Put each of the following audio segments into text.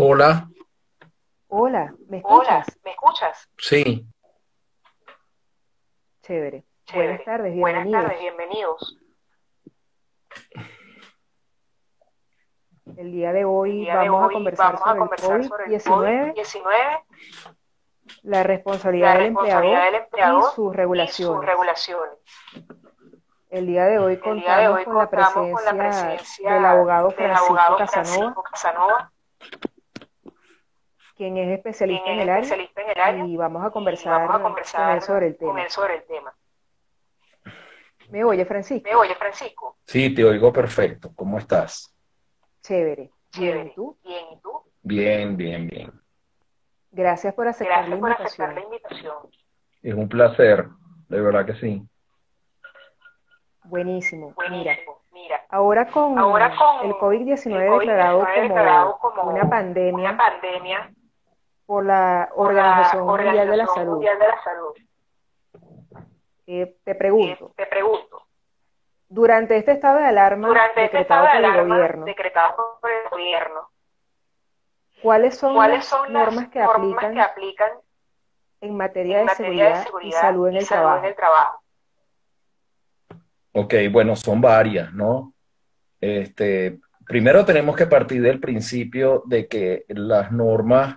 Hola, Hola, ¿me hola, escuchas? ¿me escuchas? Sí, Chévere. Buenas chévere. tardes, Buenas tardes, bienvenidos. bienvenidos. El día de El hoy día de vamos a hoy conversar vamos a sobre el conversar sobre el COVID-19, COVID-19, la responsabilidad la del responsabilidad empleador del y empleador sus y sus regulaciones. regulaciones. El día de hoy El día de contamos hoy con la contamos con la presencia del presencia abogado del Francisco abogado Casanova, Francisco Casanova, quien es quien especialista en es el área, especialista en el área, y vamos a y vamos a conversar con él conversar sobre el con tema. él sobre el tema. ¿Me oye, ¿Me Francisco? oye, Francisco? Sí, te oigo perfecto. ¿Cómo estás? Chévere. Bien, ¿y Chévere. tú? Bien, ¿y tú? Bien, bien, bien. Gracias por aceptar la Gracias por aceptar la invitación. invitación. Es un placer, de verdad que sí. Buenísimo. Mira, Buenísimo. Mira, ahora ahora con el con el COVID-19 declarado COVID-19 declarado como una como una pandemia pandemia por la por la Organización Mundial de la Organización Salud, Mundial de la Salud, te pregunto, te pregunto, durante este estado de alarma durante este estado decretado de por el alarma gobierno, decretado por el gobierno, ¿cuáles son ¿cuáles las son las normas que normas que aplican aplican en materia en de materia de seguridad y seguridad salud en y el salud en el trabajo? trabajo? Ok, bueno, son varias, ¿no? Primero tenemos que partir del principio de que las normas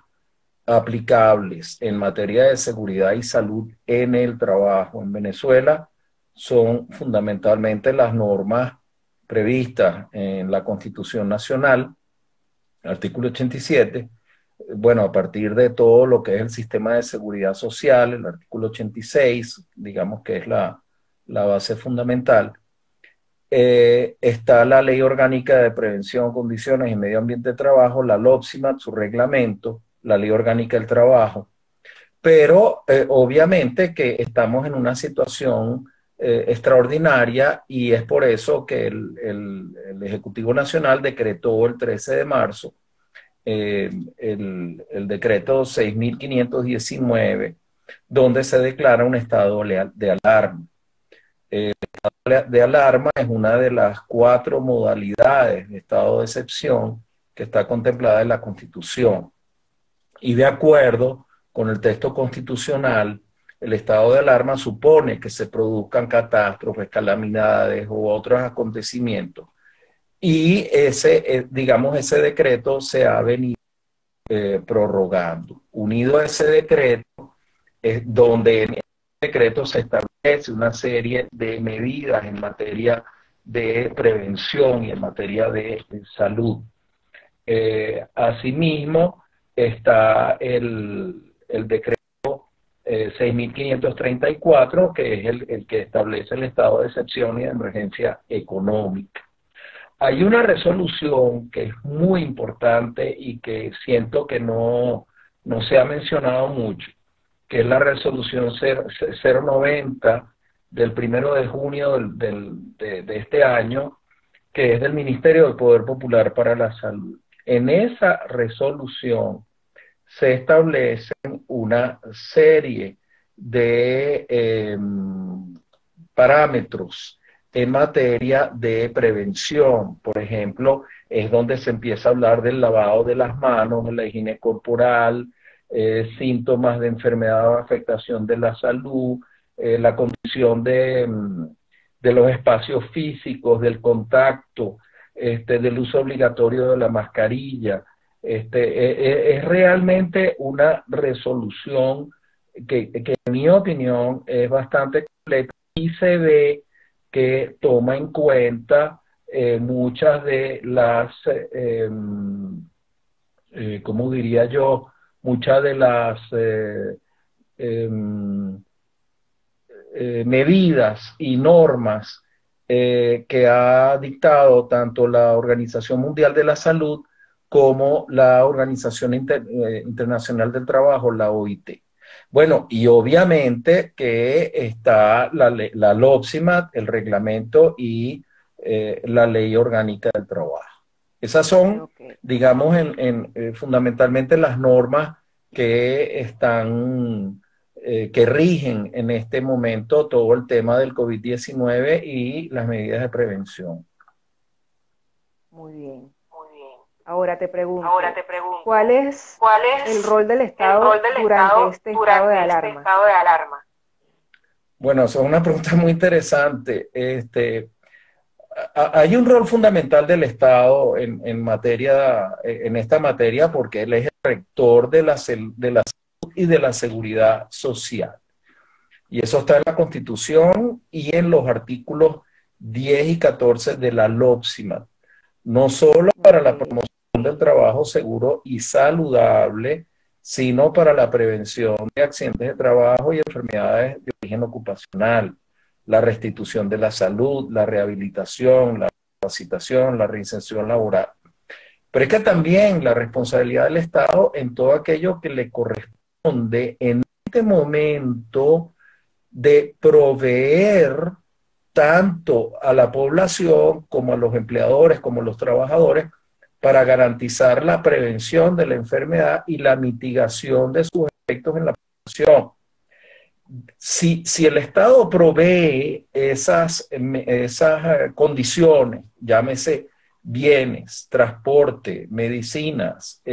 aplicables en materia de seguridad y salud en el trabajo en Venezuela son fundamentalmente las normas previstas en la Constitución Nacional, artículo 87. Bueno, a partir de todo lo que es el sistema de seguridad social, el artículo 86, digamos que es la base fundamental. Está la Ley Orgánica de Prevención, Condiciones y Medio Ambiente de Trabajo, la LOPSIMAT, su reglamento, la Ley Orgánica del Trabajo, pero obviamente que estamos en una situación extraordinaria y es por eso que el Ejecutivo Nacional decretó el 13 de marzo el decreto 6519, donde se declara un estado de alarma. De alarma es una de las cuatro modalidades de estado de excepción que está contemplada en la Constitución. Y de acuerdo con el texto constitucional, el estado de alarma supone que se produzcan catástrofes, calamidades u otros acontecimientos. Y digamos, ese decreto se ha venido prorrogando. Unido a ese decreto, es donde en el decreto se establece una serie de medidas en materia de prevención y en materia de salud. Asimismo, está el decreto 6534, que es el que establece el estado de excepción y de emergencia económica. Hay una resolución que es muy importante y que siento que no se ha mencionado mucho, que es la resolución 090 del 1 de junio de este año, que es del Ministerio del Poder Popular para la Salud. En esa resolución se establecen una serie de parámetros en materia de prevención. Por ejemplo, es donde se empieza a hablar del lavado de las manos, de la higiene corporal, síntomas de enfermedad o afectación de la salud, la condición de los espacios físicos, del contacto, del uso obligatorio de la mascarilla. Es realmente una resolución que en mi opinión es bastante completa y se ve que toma en cuenta muchas de las, ¿cómo diría yo? Muchas de las eh, medidas y normas que ha dictado tanto la Organización Mundial de la Salud como la Organización Internacional del Trabajo, la OIT. Bueno, y obviamente que está la LOPSIMAT, el reglamento y la Ley Orgánica del Trabajo. Esas son, Ok, digamos, fundamentalmente las normas que están que rigen en este momento todo el tema del COVID-19 y las medidas de prevención. muy bien. Muy bien. Ahora te Ahora pregunto, te pregunto, ¿cuál es ¿cuál el es rol del el Estado rol del durante Estado este estado de durante este alarma? estado de alarma? Bueno, eso es una pregunta muy interesante. Hay un rol fundamental del Estado en esta materia, porque él es el rector de la salud y de la seguridad social. Y eso está en la Constitución y en los artículos 10 y 14 de la LOPSIMA. No solo para la Ok, promoción del trabajo seguro y saludable, sino para la prevención de accidentes de trabajo y enfermedades de origen ocupacional, la restitución de la salud, la rehabilitación, la capacitación, la reinserción laboral. Pero es que también la responsabilidad del Estado en todo aquello que le corresponde en este momento de proveer tanto a la población como a los empleadores, como a los trabajadores, para garantizar la prevención de la enfermedad y la mitigación de sus efectos en la población. Si el Estado provee esas condiciones, llámese bienes, transporte, medicinas,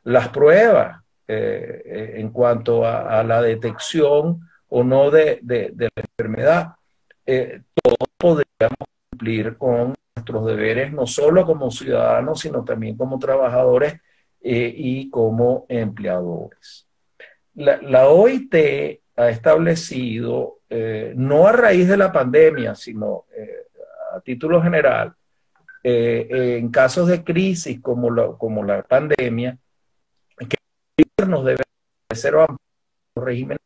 las pruebas en cuanto a la detección o no de la enfermedad, todos podríamos cumplir con nuestros deberes, no solo como ciudadanos, sino también como trabajadores y como empleadores. La OIT ha establecido, no a raíz de la pandemia, sino a título general, en casos de crisis como la pandemia, que los gobiernos deben ser los regímenes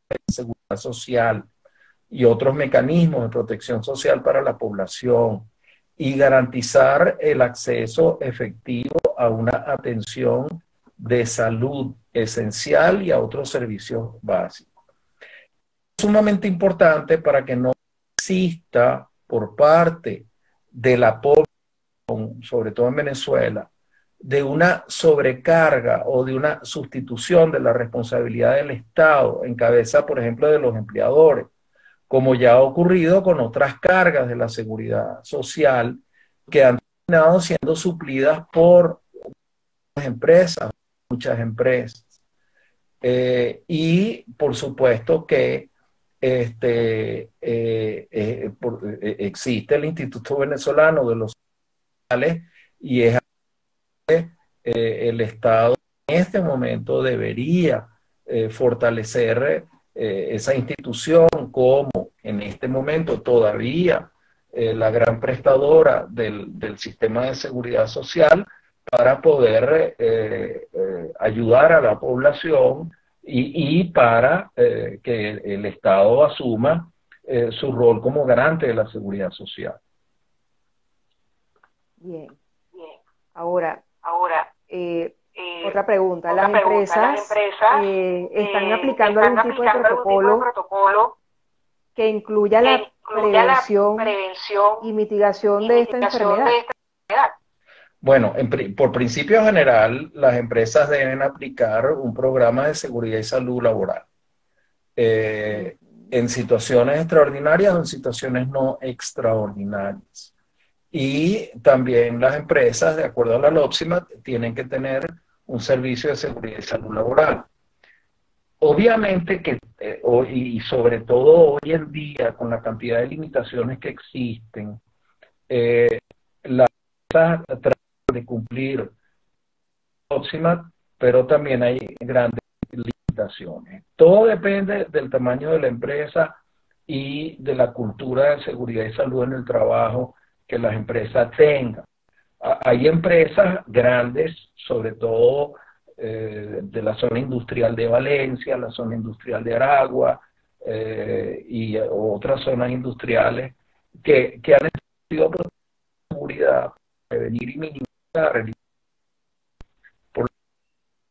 de seguridad social y otros mecanismos de protección social para la población y garantizar el acceso efectivo a una atención de salud esencial y a otros servicios básicos. Es sumamente importante para que no exista por parte de la población, sobre todo en Venezuela, de una sobrecarga o de una sustitución de la responsabilidad del Estado en cabeza, por ejemplo, de los empleadores, como ya ha ocurrido con otras cargas de la seguridad social que han terminado siendo suplidas por las empresas, muchas empresas. Y por supuesto que existe el Instituto Venezolano de los Sociales y es el Estado en este momento debería fortalecer esa institución como en este momento todavía la gran prestadora del sistema de seguridad social para poder ayudar a la población y para que el Estado asuma su rol como garante de la seguridad social. bien. Bien. Ahora, Ahora, otra pregunta. Las otra pregunta, las empresas empresas están aplicando están algún tipo de aplicando algún tipo de protocolo protocolo que incluya que la incluya la prevención prevención y mitigación y de esta mitigación enfermedad. de esta enfermedad. Bueno, por principio general, las empresas deben aplicar un programa de seguridad y salud laboral eh, Ujú. en situaciones extraordinarias o en situaciones no extraordinarias. Y también las empresas, de acuerdo a la LOPSIMA, tienen que tener un servicio de seguridad y salud laboral. Obviamente que, y sobre todo hoy en día, con la cantidad de limitaciones que existen, las empresas tratan de cumplir próxima, pero también hay grandes limitaciones. Todo depende del tamaño de la empresa y de la cultura de seguridad y salud en el trabajo que las empresas tengan. Hay empresas grandes, sobre todo de la zona industrial de Valencia, la zona industrial de Aragua y otras zonas industriales que han establecido seguridad, prevenir y minimizar el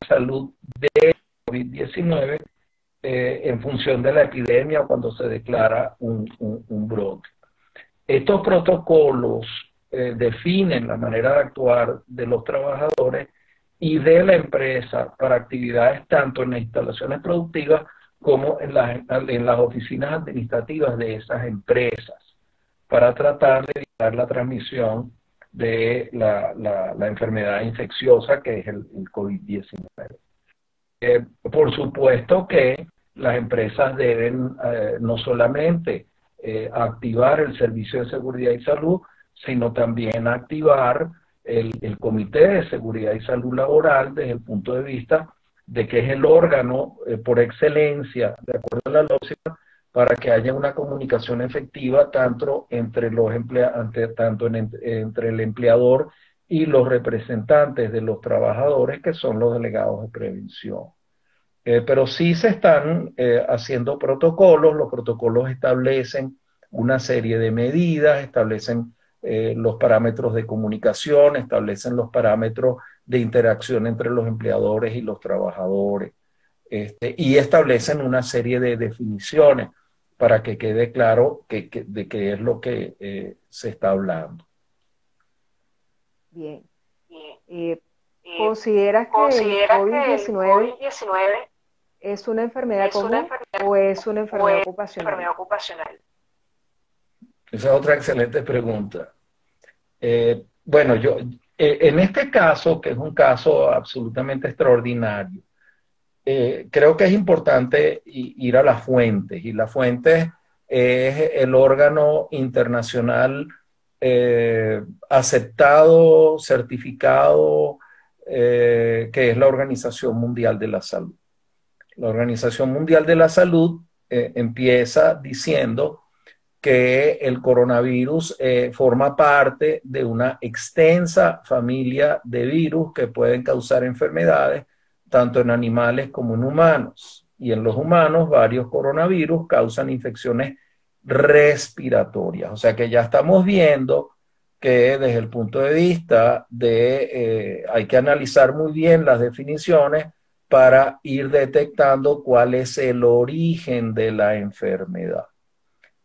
salud de COVID-19 en función de la epidemia o cuando se declara un brote. Estos protocolos definen la manera de actuar de los trabajadores y de la empresa para actividades tanto en las instalaciones productivas como en las oficinas administrativas de esas empresas para tratar de evitar la transmisión de la enfermedad infecciosa que es el COVID-19. Por supuesto que las empresas deben no solamente activar el Servicio de Seguridad y Salud, sino también activar el Comité de Seguridad y Salud Laboral desde el punto de vista de que es el órgano por excelencia, de acuerdo a la LOCSIPA, para que haya una comunicación efectiva tanto entre entre el empleador y los representantes de los trabajadores, que son los delegados de prevención. Pero sí se están haciendo protocolos. Los protocolos establecen una serie de medidas, establecen los parámetros de comunicación, establecen los parámetros de interacción entre los empleadores y los trabajadores, y establecen una serie de definiciones para que quede claro de qué es lo que se está hablando. Bien. ¿Consideras que el COVID-19 es una enfermedad común o es una enfermedad ocupacional? Esa es otra excelente pregunta. Bueno, en este caso, que es un caso absolutamente extraordinario, creo que es importante ir a las fuentes, y la fuente es el órgano internacional aceptado, certificado, que es la Organización Mundial de la Salud. La Organización Mundial de la Salud empieza diciendo que el coronavirus forma parte de una extensa familia de virus que pueden causar enfermedades tanto en animales como en humanos. Y en los humanos, varios coronavirus causan infecciones respiratorias. O sea que ya estamos viendo que desde el punto de vista de hay que analizar muy bien las definiciones para ir detectando cuál es el origen de la enfermedad.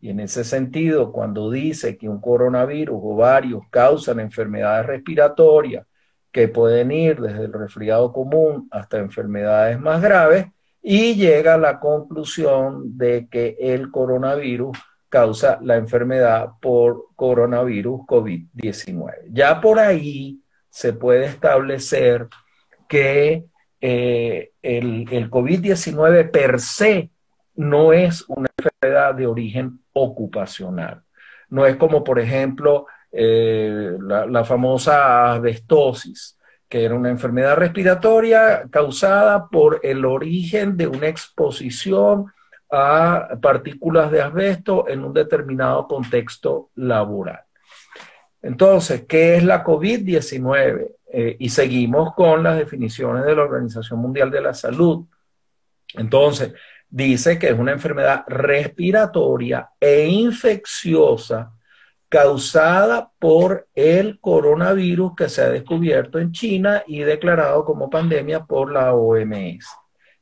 Y en ese sentido, cuando dice que un coronavirus o varios causan enfermedades respiratorias que pueden ir desde el resfriado común hasta enfermedades más graves, y llega a la conclusión de que el coronavirus causa la enfermedad por coronavirus COVID-19. Ya por ahí se puede establecer que el COVID-19 per se no es una enfermedad de origen ocupacional. No es como, por ejemplo, la famosa asbestosis, que era una enfermedad respiratoria causada por el origen de una exposición a partículas de asbesto en un determinado contexto laboral. Entonces, ¿qué es la COVID-19? Y seguimos con las definiciones de la Organización Mundial de la Salud. Entonces, dice que es una enfermedad respiratoria e infecciosa causada por el coronavirus que se ha descubierto en China y declarado como pandemia por la OMS.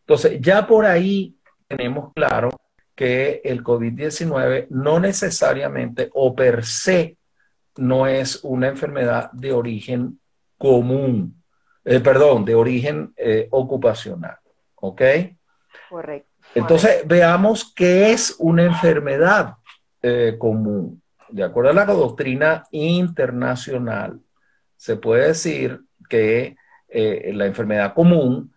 Entonces, ya por ahí tenemos claro que el COVID-19 no necesariamente o per se no es una enfermedad de origen común, de origen ocupacional. ¿Ok? Correcto. Entonces, veamos qué es una enfermedad común. De acuerdo a la doctrina internacional, se puede decir que la enfermedad común,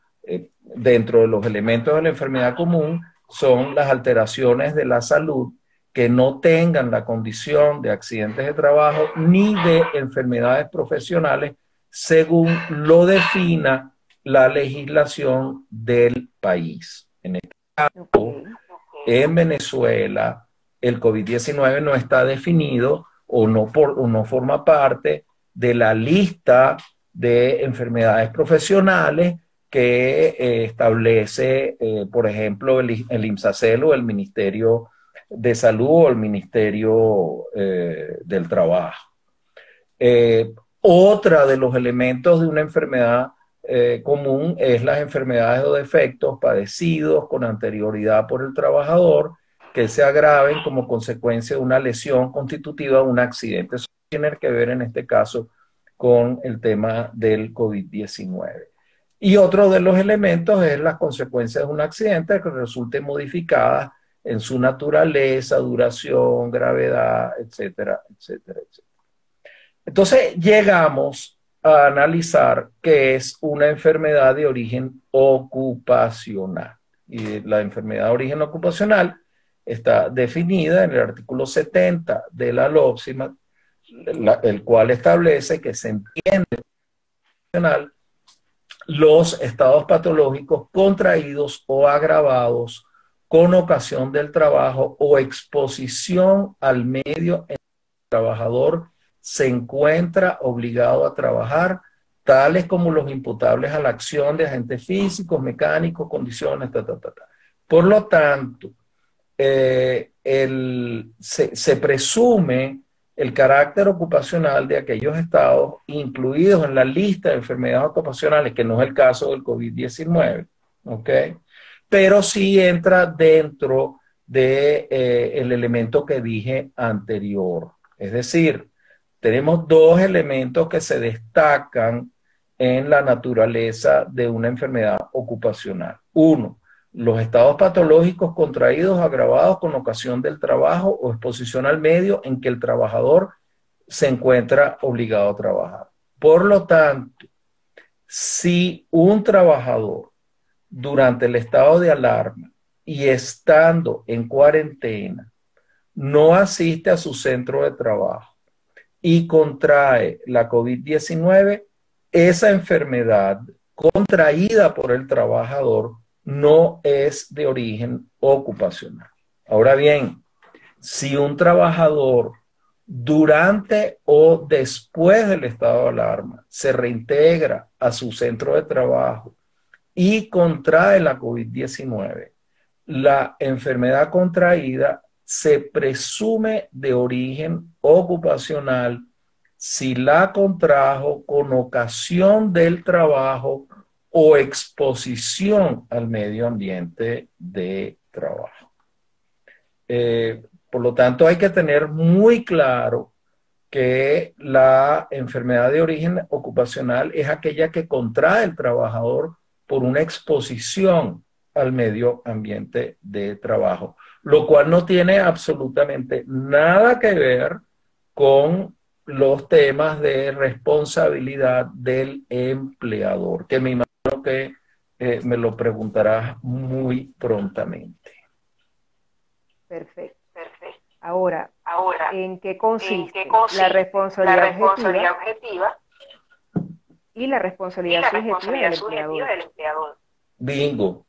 dentro de los elementos de la enfermedad común, son las alteraciones de la salud que no tengan la condición de accidentes de trabajo ni de enfermedades profesionales, según lo defina la legislación del país. En este caso, en Venezuela, el COVID-19 no está definido o no forma parte de la lista de enfermedades profesionales que establece, por ejemplo, el INSACEL o el Ministerio de Salud o el Ministerio del Trabajo. Otra de los elementos de una enfermedad común es las enfermedades o defectos padecidos con anterioridad por el trabajador que se agraven como consecuencia de una lesión constitutiva de un accidente. Eso tiene que ver en este caso con el tema del COVID-19. Y otro de los elementos es las consecuencias de un accidente que resulten modificadas en su naturaleza, duración, gravedad, etcétera, etcétera, etcétera. Entonces llegamos a analizar qué es una enfermedad de origen ocupacional. Y la enfermedad de origen ocupacional está definida en el artículo 70 de la LOPSIMA, el cual establece que se entiende los estados patológicos contraídos o agravados con ocasión del trabajo o exposición al medio en que el trabajador se encuentra obligado a trabajar, tales como los imputables a la acción de agentes físicos, mecánicos, condiciones, Por lo tanto, se presume el carácter ocupacional de aquellos estados incluidos en la lista de enfermedades ocupacionales, que no es el caso del COVID-19, ¿ok? Pero sí entra dentro de, el elemento que dije anterior. Es decir, tenemos dos elementos que se destacan en la naturaleza de una enfermedad ocupacional. Uno, los estados patológicos contraídos o agravados con ocasión del trabajo o exposición al medio en que el trabajador se encuentra obligado a trabajar. Por lo tanto, si un trabajador durante el estado de alarma y estando en cuarentena no asiste a su centro de trabajo y contrae la COVID-19, esa enfermedad contraída por el trabajador no es de origen ocupacional. Ahora bien, si un trabajador durante o después del estado de alarma se reintegra a su centro de trabajo y contrae la COVID-19, la enfermedad contraída se presume de origen ocupacional si la contrajo con ocasión del trabajo o exposición al medio ambiente de trabajo. Por lo tanto, hay que tener muy claro que la enfermedad de origen ocupacional es aquella que contrae el trabajador por una exposición al medio ambiente de trabajo, lo cual no tiene absolutamente nada que ver con los temas de responsabilidad del empleador, que me imagino que me lo preguntarás muy prontamente. Perfecto. Ahora, ¿en qué consiste la responsabilidad objetiva y la responsabilidad subjetiva del empleador? Bingo.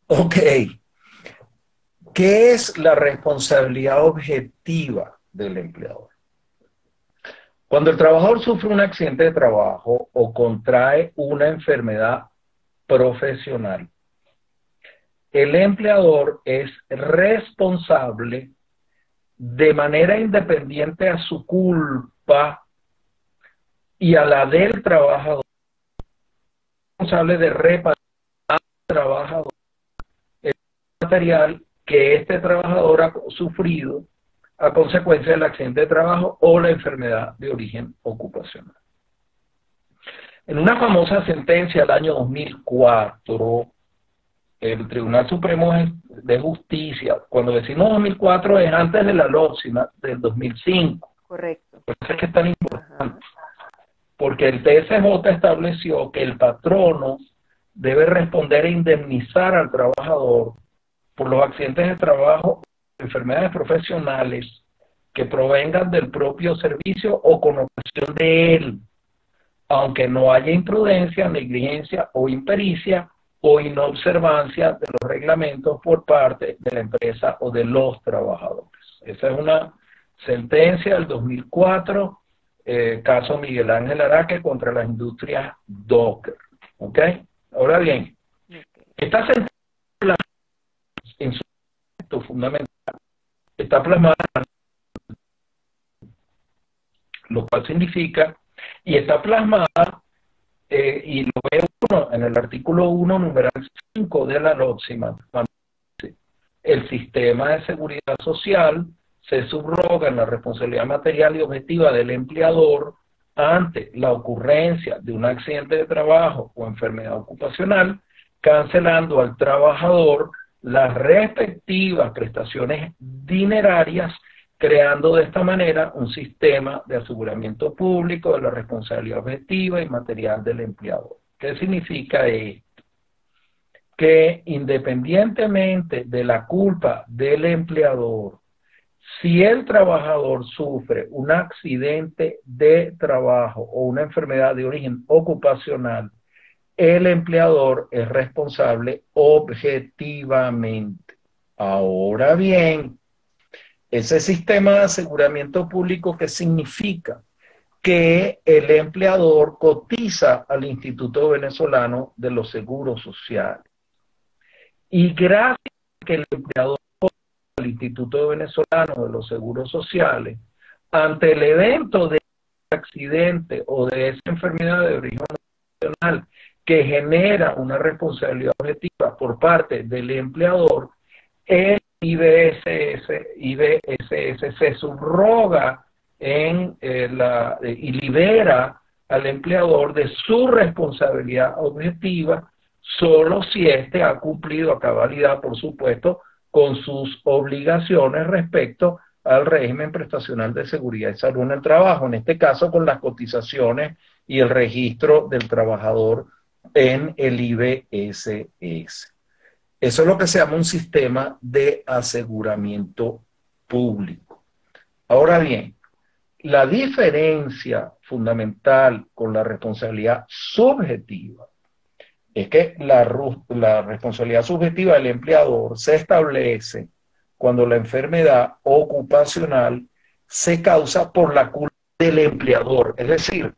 Ok. ¿Qué es la responsabilidad objetiva del empleador? Cuando el trabajador sufre un accidente de trabajo o contrae una enfermedad profesional, el empleador es responsable de manera independiente a su culpa y a la del trabajador, responsable de reparar al trabajador el material que este trabajador ha sufrido a consecuencia del accidente de trabajo o la enfermedad de origen ocupacional. En una famosa sentencia del año 2004, el Tribunal Supremo de Justicia, cuando decimos 2004 es antes de la LOPSIMA del 2005. Correcto. Por eso es que es tan importante. Porque el TSJ estableció que el patrono debe responder e indemnizar al trabajador por los accidentes de trabajo, enfermedades profesionales que provengan del propio servicio o con ocasión de él, aunque no haya imprudencia, negligencia o impericia o inobservancia de los reglamentos por parte de la empresa o de los trabajadores. Esa es una sentencia del 2004, caso Miguel Ángel Araque contra las industrias Docker. ¿Ok? Ahora bien, esta sentencia en su aspecto fundamental está plasmada, lo cual significa, y está plasmada, y lo ve uno en el artículo 1, numeral 5 de la LOPSIMA, el sistema de seguridad social se subroga en la responsabilidad material y objetiva del empleador ante la ocurrencia de un accidente de trabajo o enfermedad ocupacional, cancelando al trabajador las respectivas prestaciones dinerarias creando de esta manera un sistema de aseguramiento público de la responsabilidad objetiva y material del empleador. ¿Qué significa esto? Que independientemente de la culpa del empleador, si el trabajador sufre un accidente de trabajo o una enfermedad de origen ocupacional, el empleador es responsable objetivamente. Ahora bien, ese sistema de aseguramiento público, ¿qué significa? Que el empleador cotiza al Instituto Venezolano de los Seguros Sociales. Y gracias a que el empleador cotiza al Instituto Venezolano de los Seguros Sociales, ante el evento de accidente o de esa enfermedad de origen ocupacional que genera una responsabilidad objetiva por parte del empleador, el IBSS se subroga y libera al empleador de su responsabilidad objetiva solo si éste ha cumplido a cabalidad, por supuesto, con sus obligaciones respecto al régimen prestacional de seguridad y salud en el trabajo, en este caso con las cotizaciones y el registro del trabajador en el IBSS. Eso es lo que se llama un sistema de aseguramiento público. Ahora bien, la diferencia fundamental con la responsabilidad subjetiva es que la responsabilidad subjetiva del empleador se establece cuando la enfermedad ocupacional se causa por la culpa del empleador. Es decir,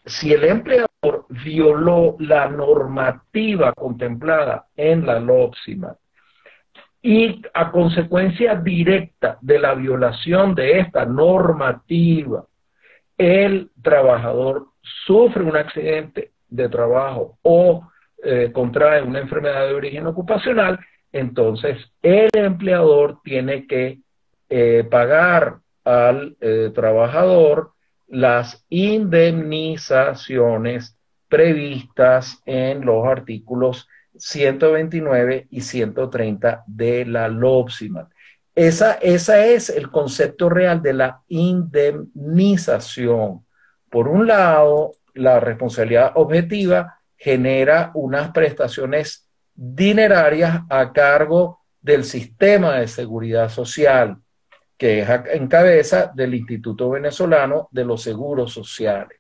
si el empleador violó la normativa contemplada en la LOPSIMAT y a consecuencia directa de la violación de esta normativa, el trabajador sufre un accidente de trabajo o contrae una enfermedad de origen ocupacional, entonces el empleador tiene que pagar al trabajador las indemnizaciones previstas en los artículos 129 y 130 de la LOPSIMAT. Ese es el concepto real de la indemnización. Por un lado, la responsabilidad objetiva genera unas prestaciones dinerarias a cargo del sistema de seguridad social, que es en cabeza del Instituto Venezolano de los Seguros Sociales.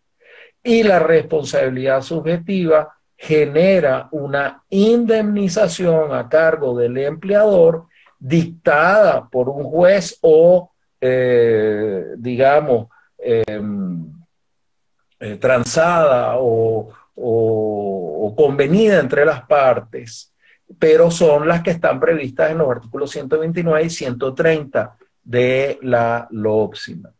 Y la responsabilidad subjetiva genera una indemnización a cargo del empleador dictada por un juez o, transada o convenida entre las partes, pero son las que están previstas en los artículos 129 y 130 de la LOPSIMAT.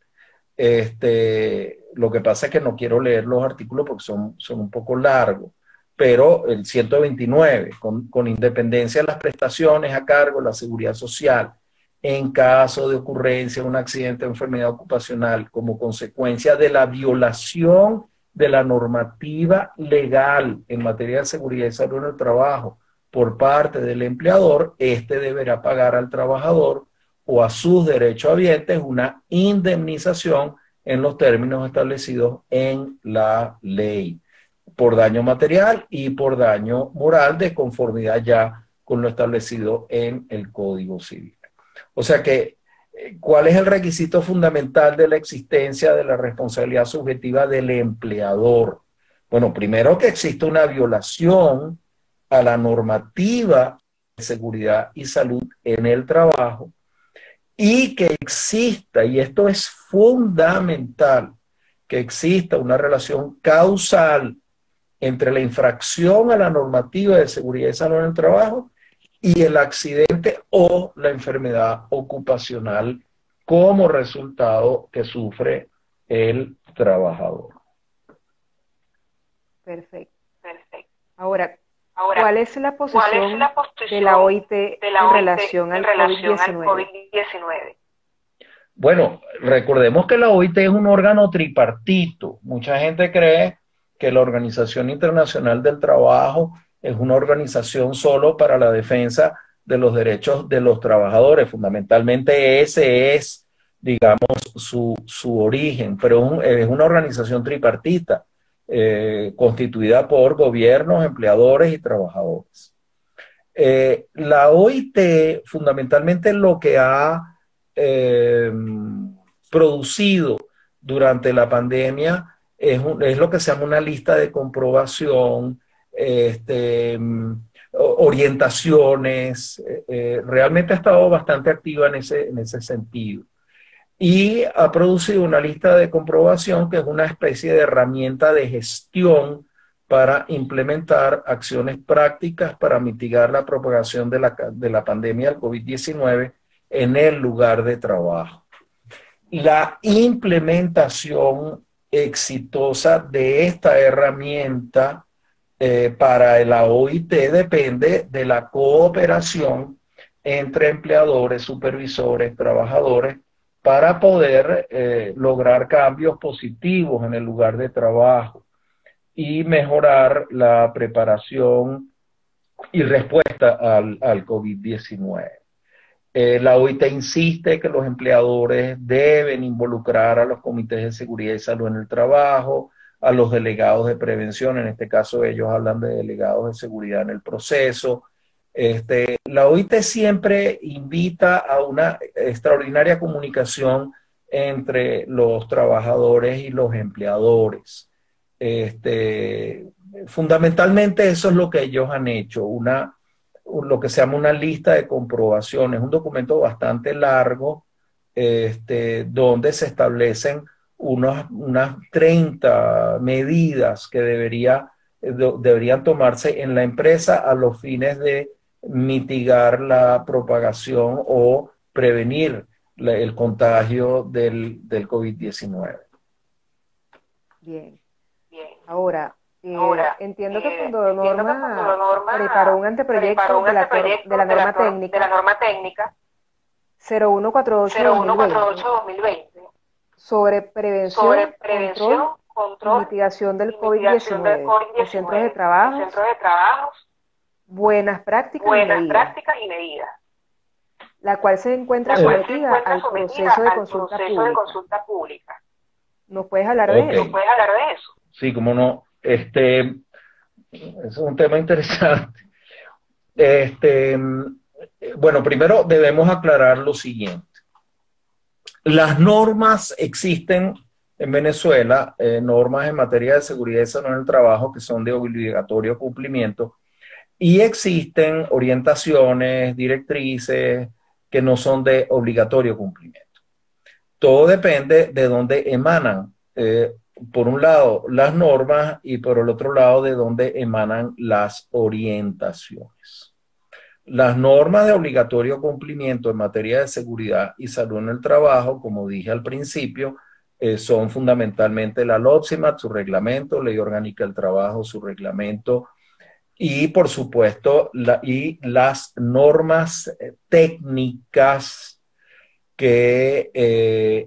Lo que pasa es que no quiero leer los artículos porque son un poco largos, pero el 129, con independencia de las prestaciones a cargo de la seguridad social, en caso de ocurrencia de un accidente o enfermedad ocupacional como consecuencia de la violación de la normativa legal en materia de seguridad y salud en el trabajo por parte del empleador, este deberá pagar al trabajador o a sus derechohabientes una indemnización en los términos establecidos en la ley, por daño material y por daño moral, de conformidad ya con lo establecido en el Código Civil. O sea que, ¿cuál es el requisito fundamental de la existencia de la responsabilidad subjetiva del empleador? Bueno, primero que exista una violación a la normativa de seguridad y salud en el trabajo, y que exista, y esto es fundamental, que exista una relación causal entre la infracción a la normativa de seguridad y salud en el trabajo y el accidente o la enfermedad ocupacional como resultado que sufre el trabajador. Perfecto. Ahora, ¿cuál es la posición de la OIT en relación al COVID-19? Bueno, recordemos que la OIT es un órgano tripartito. Mucha gente cree que la Organización Internacional del Trabajo es una organización solo para la defensa de los derechos de los trabajadores. Fundamentalmente ese es, digamos, su origen, pero es una organización tripartita, constituida por gobiernos, empleadores y trabajadores. La OIT fundamentalmente lo que ha producido durante la pandemia es lo que se llama una lista de comprobación, orientaciones, realmente ha estado bastante activa en ese sentido. Y ha producido una lista de comprobación que es una especie de herramienta de gestión para implementar acciones prácticas para mitigar la propagación de la pandemia del COVID-19 en el lugar de trabajo. La implementación exitosa de esta herramienta para la OIT depende de la cooperación entre empleadores, supervisores, trabajadores, para poder lograr cambios positivos en el lugar de trabajo y mejorar la preparación y respuesta al COVID-19. La OIT insiste que los empleadores deben involucrar a los comités de seguridad y salud en el trabajo, a los delegados de prevención, en este caso ellos hablan de delegados de seguridad en el proceso. La OIT siempre invita a una extraordinaria comunicación entre los trabajadores y los empleadores. Fundamentalmente eso es lo que ellos han hecho, lo que se llama una lista de comprobaciones, un documento bastante largo, donde se establecen unas 30 medidas que deberían tomarse en la empresa a los fines de mitigar la propagación o prevenir el contagio del COVID-19. Bien. Ahora, entiendo que Fondo Norma preparó un anteproyecto de la norma técnica 0148-2020 sobre prevención, control y mitigación del COVID-19 en centros de trabajo, buenas prácticas y medidas, la cual se encuentra sometida al proceso de consulta pública. ¿Nos puedes hablar de eso? Sí, cómo no. Es un tema interesante. Bueno, primero debemos aclarar lo siguiente. Las normas existen en Venezuela, normas en materia de seguridad y salud en el trabajo que son de obligatorio cumplimiento, y existen orientaciones, directrices que no son de obligatorio cumplimiento. Todo depende de dónde emanan, por un lado, las normas y por el otro lado, de dónde emanan las orientaciones. Las normas de obligatorio cumplimiento en materia de seguridad y salud en el trabajo, como dije al principio, son fundamentalmente la LOPSIMAT, su reglamento, Ley Orgánica del Trabajo, su reglamento, y por supuesto, las normas técnicas que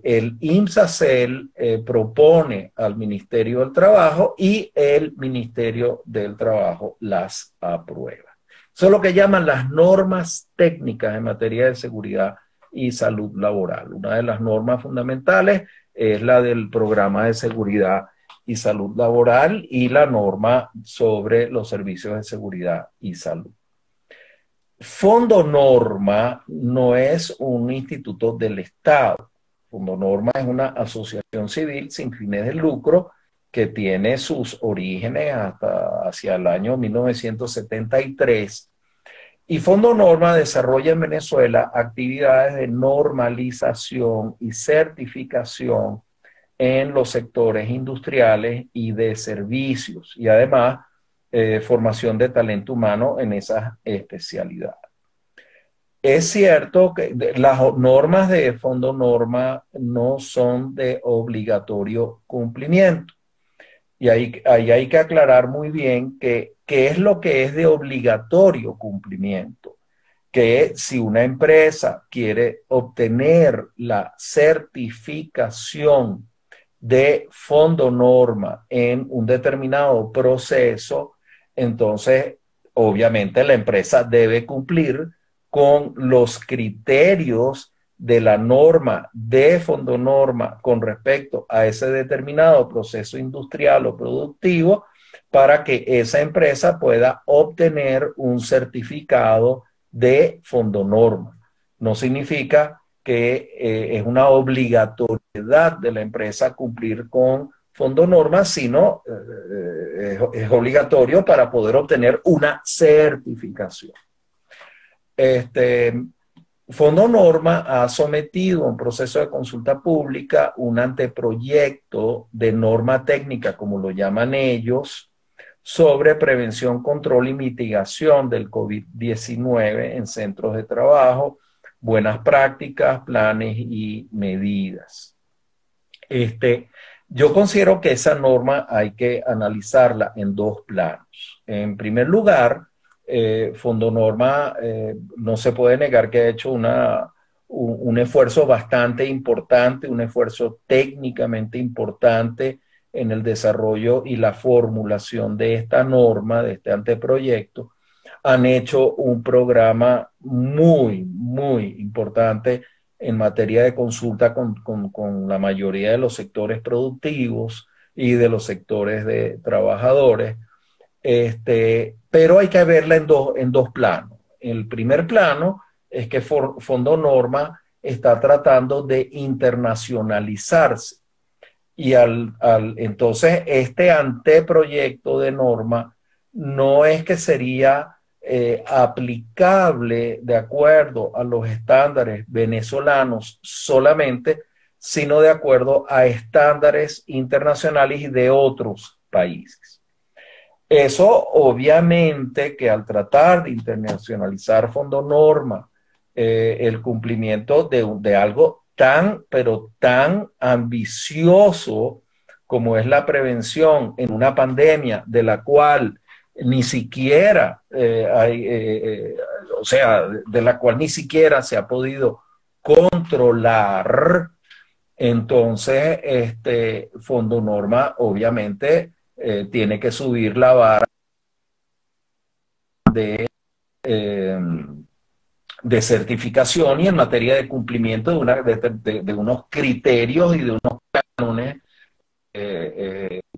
el INPSACEL propone al Ministerio del Trabajo y el Ministerio del Trabajo las aprueba. Eso es lo que llaman las normas técnicas en materia de seguridad y salud laboral. Una de las normas fundamentales es la del Programa de Seguridad y Salud Laboral y la norma sobre los servicios de seguridad y salud. Fondo Norma no es un instituto del Estado. Fondo Norma es una asociación civil sin fines de lucro que tiene sus orígenes hacia el año 1973. Y Fondo Norma desarrolla en Venezuela actividades de normalización y certificación en los sectores industriales y de servicios, y además formación de talento humano en esas especialidades. Es cierto que las normas de Fondo Norma no son de obligatorio cumplimiento. Y ahí hay que aclarar muy bien qué es lo que es de obligatorio cumplimiento. Que si una empresa quiere obtener la certificación de Fondo Norma en un determinado proceso, entonces obviamente la empresa debe cumplir con los criterios de la norma de Fondonorma con respecto a ese determinado proceso industrial o productivo para que esa empresa pueda obtener un certificado de Fondonorma. No significa que es una obligatoriedad de la empresa cumplir con Fondonorma, sino es obligatorio para poder obtener una certificación. Fondonorma ha sometido a un proceso de consulta pública un anteproyecto de norma técnica, como lo llaman ellos, sobre prevención, control y mitigación del COVID-19 en centros de trabajo, buenas prácticas, planes y medidas. Yo considero que esa norma hay que analizarla en dos planos. En primer lugar, Fondonorma no se puede negar que ha hecho un esfuerzo bastante importante, un esfuerzo técnicamente importante en el desarrollo y la formulación de esta norma, de este anteproyecto. Han hecho un programa muy, muy importante en materia de consulta con la mayoría de los sectores productivos y de los sectores de trabajadores. Pero hay que verla en dos planos. El primer plano es que Fondonorma está tratando de internacionalizarse y entonces este anteproyecto de norma no es que sería aplicable de acuerdo a los estándares venezolanos solamente, sino de acuerdo a estándares internacionales y de otros países. Eso obviamente que al tratar de internacionalizar Fondonorma, el cumplimiento de algo tan, pero tan ambicioso como es la prevención en una pandemia de la cual ni siquiera de la cual ni siquiera se ha podido controlar, entonces Fondonorma obviamente tiene que subir la vara de certificación y en materia de cumplimiento de unos criterios y de unos cánones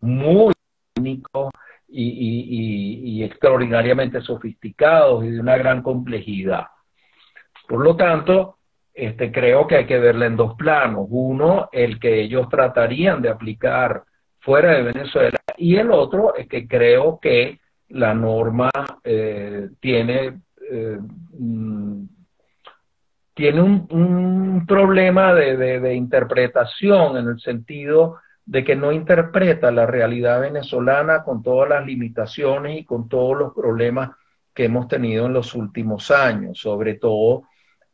muy técnicos y extraordinariamente sofisticados y de una gran complejidad. Por lo tanto, creo que hay que verla en dos planos. Uno, el que ellos tratarían de aplicar fuera de Venezuela, y el otro es que creo que la norma tiene un problema de interpretación, en el sentido de que no interpreta la realidad venezolana con todas las limitaciones y con todos los problemas que hemos tenido en los últimos años, sobre todo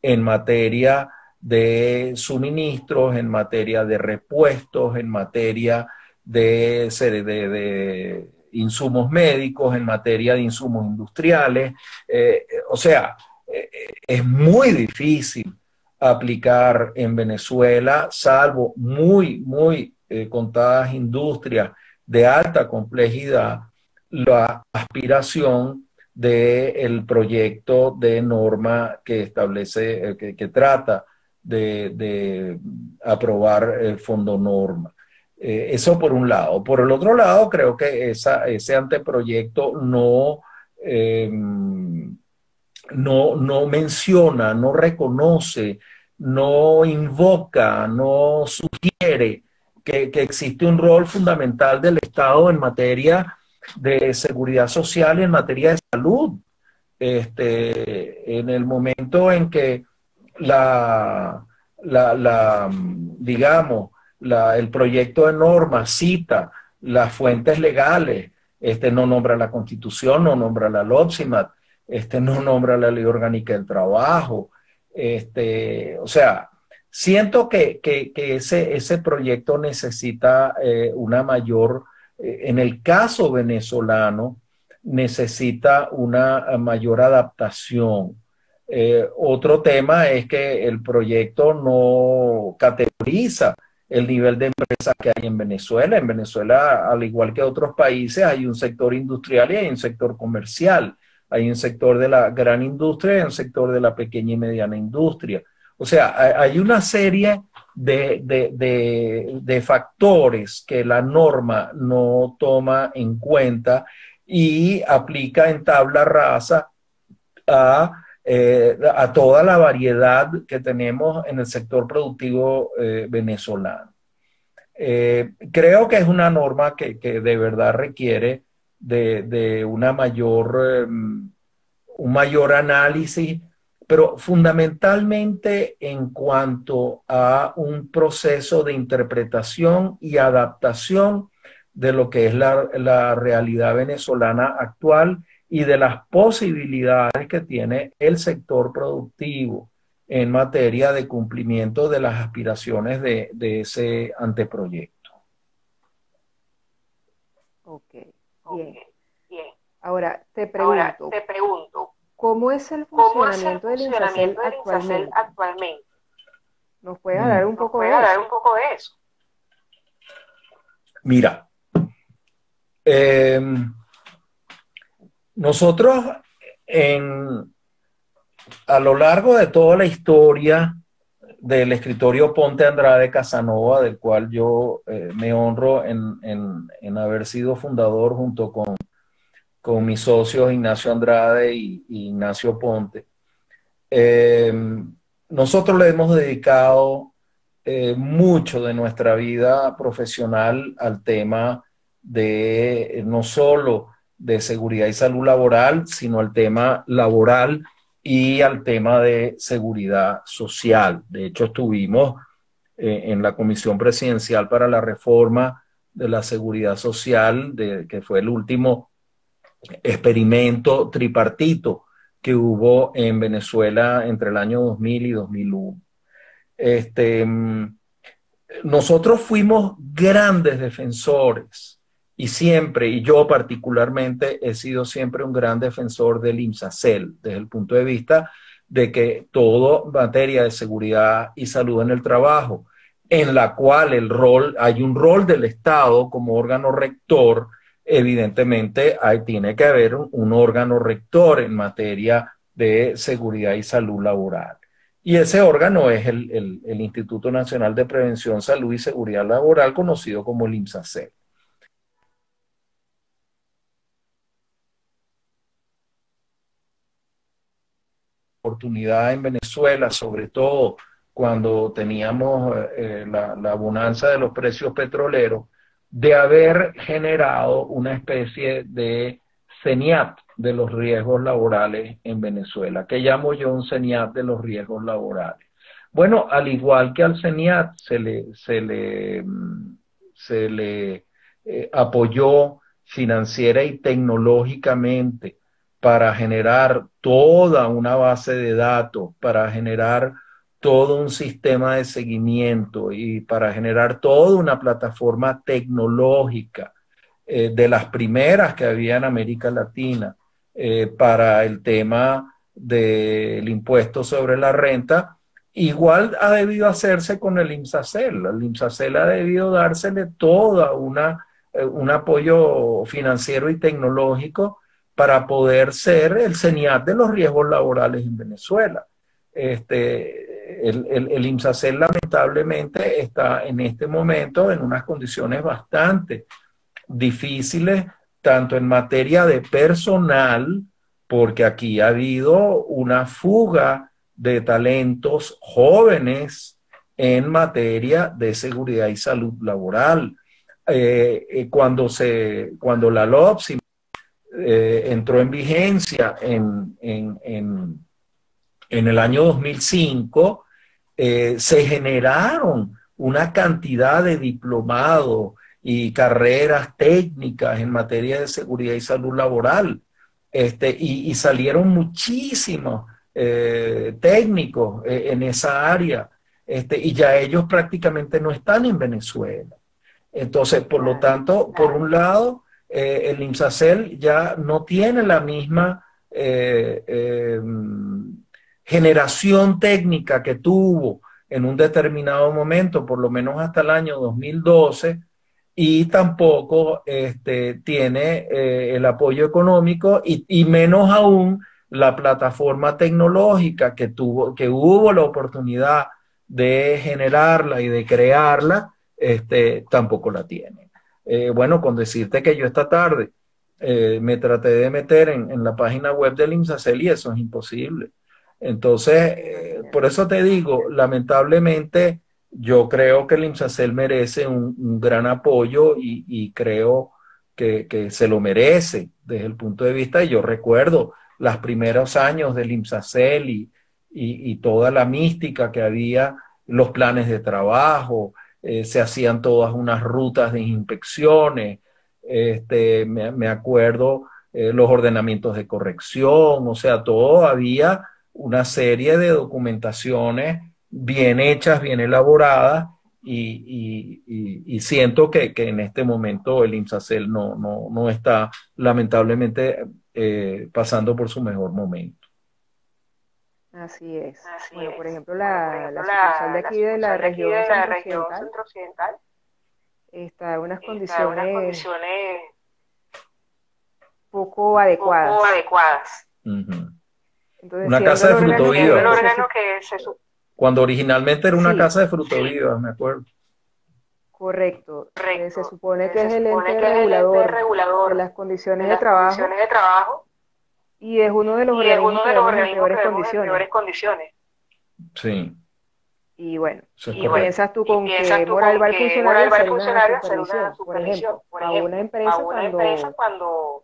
en materia de suministros, en materia de repuestos, en materia de insumos médicos, en materia de insumos industriales. Es muy difícil aplicar en Venezuela, salvo muy contadas industrias de alta complejidad, la aspiración del proyecto de norma que establece, que trata de aprobar Fondonorma. Eso por un lado. Por el otro lado, creo que ese anteproyecto no menciona, no reconoce, no invoca, no sugiere que existe un rol fundamental del Estado en materia de seguridad social y en materia de salud. En el momento en que el proyecto de norma cita las fuentes legales, no nombra la Constitución, no nombra la LOPSIMAT, no nombra la Ley Orgánica del Trabajo. Siento que ese proyecto necesita una mayor, en el caso venezolano, necesita una mayor adaptación. Otro tema es que el proyecto no categoriza el nivel de empresas que hay en Venezuela. En Venezuela, al igual que otros países, hay un sector industrial y hay un sector comercial. Hay un sector de la gran industria y un sector de la pequeña y mediana industria. O sea, hay una serie de factores que la norma no toma en cuenta y aplica en tabla rasa a toda la variedad que tenemos en el sector productivo venezolano. Creo que es una norma que de verdad requiere de una un mayor análisis, pero fundamentalmente en cuanto a un proceso de interpretación y adaptación de lo que es la realidad venezolana actual y de las posibilidades que tiene el sector productivo en materia de cumplimiento de las aspiraciones de ese anteproyecto. Ok, bien. Ahora te pregunto, ¿cómo es el funcionamiento del INSACEL actualmente? ¿Nos puedes hablar un poco de eso? Mira, nosotros a lo largo de toda la historia del escritorio Ponte Andrade Casanova, del cual yo me honro en haber sido fundador junto con mis socios Ignacio Andrade y Ignacio Ponte, nosotros le hemos dedicado mucho de nuestra vida profesional al tema de no solo de seguridad y salud laboral, sino al tema laboral y al tema de seguridad social. De hecho, estuvimos en la Comisión Presidencial para la Reforma de la Seguridad Social, que fue el último experimento tripartito que hubo en Venezuela entre el año 2000 y 2001. Nosotros fuimos grandes defensores y siempre, y yo particularmente he sido siempre un gran defensor del INSACEL desde el punto de vista de que todo materia de seguridad y salud en el trabajo, en la cual hay un rol del Estado como órgano rector, evidentemente tiene que haber un órgano rector en materia de seguridad y salud laboral. Y ese órgano es el Instituto Nacional de Prevención, Salud y Seguridad Laboral, conocido como el INSACEL. Oportunidad en Venezuela, sobre todo cuando teníamos la bonanza de los precios petroleros, de haber generado una especie de CENIAT de los riesgos laborales en Venezuela. ¿Qué llamo yo un CENIAT de los riesgos laborales? Bueno, al igual que al CENIAT se le apoyó financiera y tecnológicamente para generar toda una base de datos, para generar todo un sistema de seguimiento y para generar toda una plataforma tecnológica de las primeras que había en América Latina para el tema del impuesto sobre la renta, igual ha debido hacerse con el INSACEL. El INSACEL ha debido dársele toda un apoyo financiero y tecnológico para poder ser el CENIAT de los riesgos laborales en Venezuela. El INSACEL lamentablemente está en este momento en unas condiciones bastante difíciles, tanto en materia de personal, porque aquí ha habido una fuga de talentos jóvenes en materia de seguridad y salud laboral. Cuando la LOPSI entró en vigencia en el año 2005, se generaron una cantidad de diplomados y carreras técnicas en materia de seguridad y salud laboral, y salieron muchísimos técnicos en esa área, y ya ellos prácticamente no están en Venezuela. Entonces, por lo tanto, por un lado, el INSACEL ya no tiene la misma generación técnica que tuvo en un determinado momento, por lo menos hasta el año 2012, y tampoco tiene el apoyo económico y menos aún la plataforma tecnológica que hubo la oportunidad de generarla y de crearla, tampoco la tiene. Bueno, con decirte que yo esta tarde me traté de meter en la página web del INSACEL y eso es imposible. Entonces, por eso te digo, lamentablemente, yo creo que el INSACEL merece un gran apoyo y creo que se lo merece desde el punto de vista, y yo recuerdo los primeros años del INSACEL y toda la mística que había, los planes de trabajo, se hacían todas unas rutas de inspecciones, me acuerdo los ordenamientos de corrección, o sea, todo había una serie de documentaciones bien hechas, bien elaboradas, y siento que en este momento el INSACEL no está lamentablemente pasando por su mejor momento. Así es. Bueno, por ejemplo, la sucursal de aquí de la región centro-occidental está en unas condiciones poco adecuadas. Uh-huh. Entonces, una casa de frutovivas. Cuando originalmente era una casa de frutovivas, me acuerdo. Correcto. Se supone que es el ente regulador de las condiciones de trabajo y es uno de los organismos que vemos en peores condiciones. Sí. Y bueno, ¿qué piensas tú con que moral va el funcionario hacer una supervisión? Por ejemplo, a una empresa cuando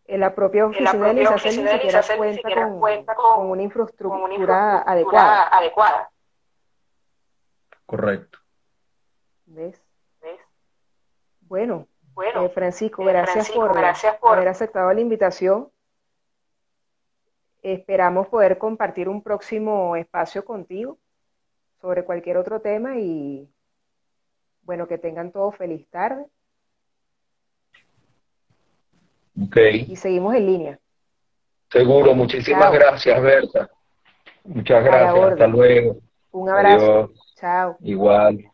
en la propia oficina del INSACEL ni siquiera cuenta con una infraestructura adecuada. Correcto. ¿Ves? Bueno, Francisco, gracias por haber aceptado la invitación. Esperamos poder compartir un próximo espacio contigo sobre cualquier otro tema y bueno, que tengan todo feliz tarde. Okay. Y seguimos en línea. Seguro, muchísimas gracias, Berta. Muchas gracias, hasta luego. Un abrazo. Adiós. Chao. Igual.